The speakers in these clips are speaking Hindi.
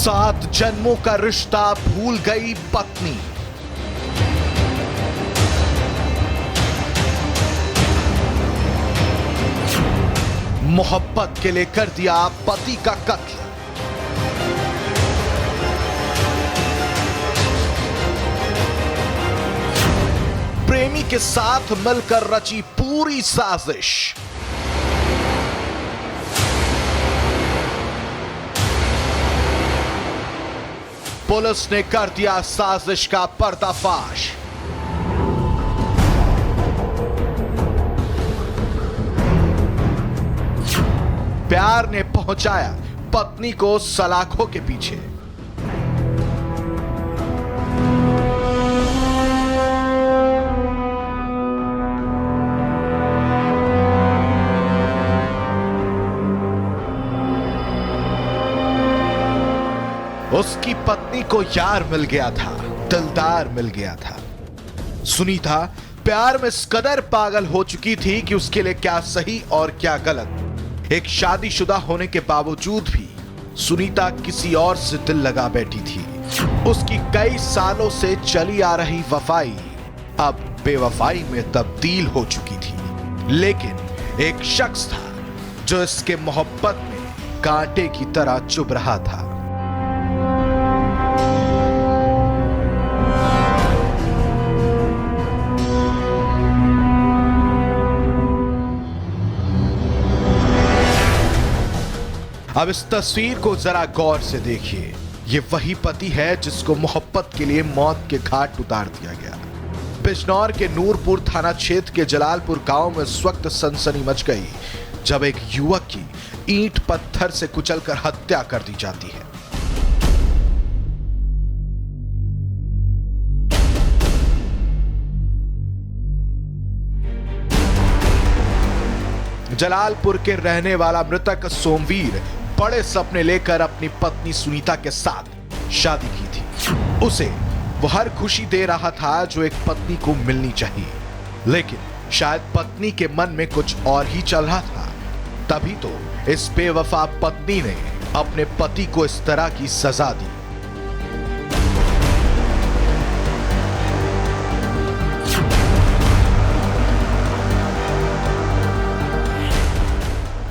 7 जन्मों का रिश्ता भूल गई पत्नी। मोहब्बत के लिए कर दिया पति का कत्ल। प्रेमी के साथ मिलकर रची पूरी साजिश। पुलिस ने कर दिया साजिश का पर्दाफाश। प्यार ने पहुंचाया पत्नी को सलाखों के पीछे। उसकी पत्नी को यार मिल गया था, दिलदार मिल गया था। सुनीता प्यार में इस कदर पागल हो चुकी थी कि उसके लिए क्या सही और क्या गलत। एक शादीशुदा होने के बावजूद भी सुनीता किसी और से दिल लगा बैठी थी। उसकी कई सालों से चली आ रही वफाई अब बेवफाई में तब्दील हो चुकी थी। लेकिन एक शख्स था जो इसके मोहब्बत में कांटे की तरह चुभ रहा था। अब इस तस्वीर को जरा गौर से देखिए। ये वही पति है जिसको मोहब्बत के लिए मौत के घाट उतार दिया गया। बिजनौर के नूरपुर थाना क्षेत्र के जलालपुर गांव में इस वक्त सनसनी मच गई जब एक युवक की ईंट पत्थर से कुचलकर हत्या कर दी जाती है। जलालपुर के रहने वाला मृतक सोमवीर बड़े सपने लेकर अपनी पत्नी सुनीता के साथ शादी की थी। उसे वो हर खुशी दे रहा था जो एक पत्नी को मिलनी चाहिए, लेकिन शायद पत्नी के मन में कुछ और ही चल रहा था। तभी तो इस बेवफा पत्नी ने अपने पति को इस तरह की सजा दी।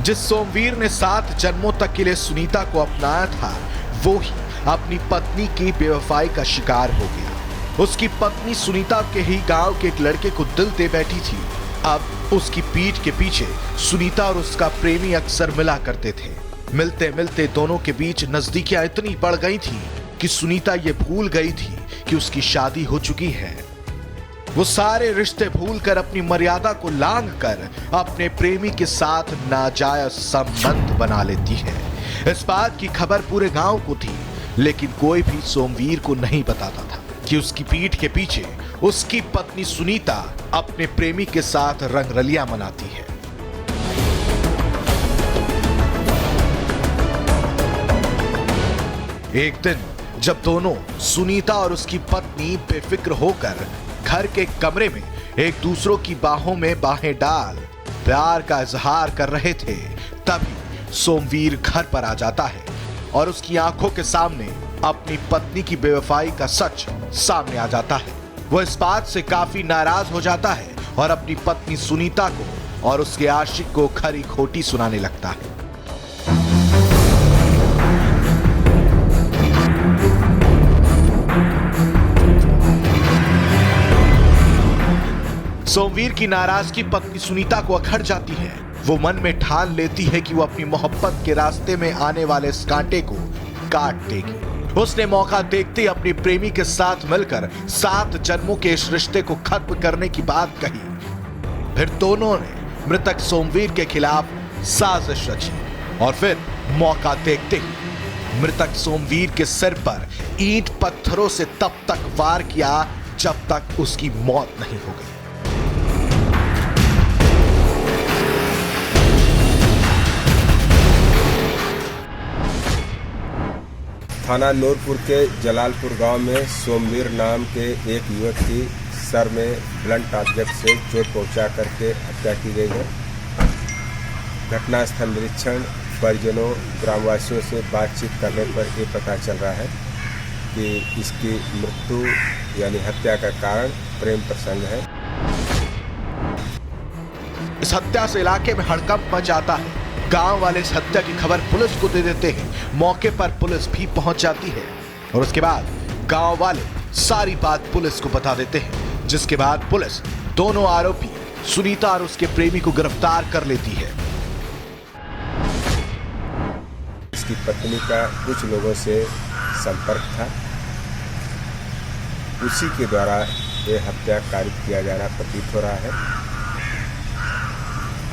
जिस सोमवीर ने 7 जन्मों तक के लिए सुनीता को अपनाया था, वो ही अपनी पत्नी की बेवफाई का शिकार हो गया। उसकी पत्नी सुनीता के ही गांव के एक लड़के को दिल दे बैठी थी। अब उसकी पीठ के पीछे सुनीता और उसका प्रेमी अक्सर मिला करते थे। मिलते मिलते दोनों के बीच नजदीकियां इतनी बढ़ गई थी कि सुनीता ये भूल गई थी कि उसकी शादी हो चुकी है। वो सारे रिश्ते भूलकर अपनी मर्यादा को लांघ कर अपने प्रेमी के साथ नाजायज संबंध बना लेती है। इस बात की खबर पूरे गांव को थी, लेकिन कोई भी सोमवीर को नहीं बताता था कि उसकी पीठ के पीछे उसकी पत्नी सुनीता अपने प्रेमी के साथ रंगरलियां मनाती है। एक दिन जब दोनों सुनीता और उसकी पत्नी बेफिक्र होकर घर के कमरे में एक दूसरों की बाहों में बाहें डाल प्यार का इजहार कर रहे थे, तभी सोमवीर घर पर आ जाता है और उसकी आंखों के सामने अपनी पत्नी की बेवफाई का सच सामने आ जाता है। वो इस बात से काफी नाराज हो जाता है और अपनी पत्नी सुनीता को और उसके आशिक को खरी खोटी सुनाने लगता है। सोमवीर की नाराजगी पत्नी सुनीता को अखड़ जाती है। वो मन में ठान लेती है कि वो अपनी मोहब्बत के रास्ते में आने वाले इस कांटे को काट देगी। उसने मौका देखते ही अपनी प्रेमी के साथ मिलकर 7 जन्मों के इस रिश्ते को खत्म करने की बात कही। फिर दोनों ने मृतक सोमवीर के खिलाफ साजिश रची और फिर मौका देखते ही मृतक सोमवीर के सिर पर ईंट पत्थरों से तब तक वार किया जब तक उसकी मौत नहीं हो गई। थाना नूरपुर के जलालपुर गांव में सोमवीर नाम के एक युवक की सर में ब्लंट ऑब्जेक्ट से चोट पहुंचा करके हत्या की गई है। घटनास्थल निरीक्षण परिजनों ग्रामवासियों से बातचीत करने पर ये पता चल रहा है कि इसकी मृत्यु यानी हत्या का कारण प्रेम प्रसंग है। इस हत्या से इलाके में हड़कंप मच जाता है। गांव वाले इस हत्या की खबर पुलिस को दे देते हैं। मौके पर पुलिस भी पहुंच जाती है और उसके बाद गांव वाले सारी बात पुलिस को बता देते हैं, जिसके बाद पुलिस दोनों आरोपी सुनीता और उसके प्रेमी को गिरफ्तार कर लेती है। इसकी पत्नी का कुछ लोगों से संपर्क था, उसी के द्वारा ये हत्या कारित किया जाना प्रतीत हो रहा है।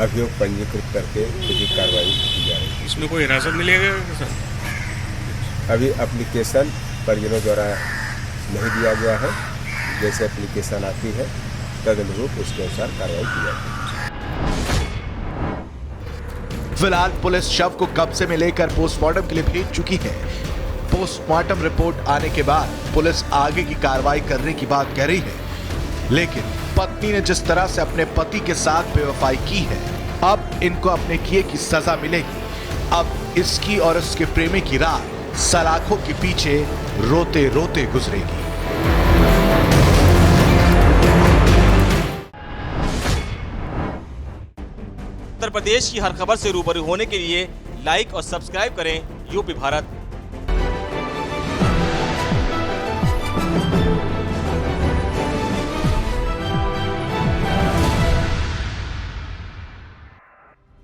अभियोग पंजीकृत करके विधिक कार्रवाई की जा रही है। इसमें कोई हिरासत मिलेगा सर? अभी एप्लीकेशन परिजनों द्वारा नहीं दिया गया है। जैसे एप्लीकेशन आती है तदनुरूप उसके अनुसार कार्रवाई की जाती है। फिलहाल पुलिस शव को कब्जे में लेकर पोस्टमार्टम के लिए भेज चुकी है। पोस्टमार्टम रिपोर्ट आने के बाद पुलिस आगे की कार्रवाई करने की बात कह रही है, लेकिन पत्नी ने जिस तरह से अपने पति के साथ बेवफाई की है, अब इनको अपने किए की सजा मिलेगी। अब इसकी और उसके प्रेमी की रात सलाखों के पीछे रोते रोते गुजरेगी। उत्तर प्रदेश की हर खबर से रूबरू होने के लिए लाइक और सब्सक्राइब करें यूपी भारत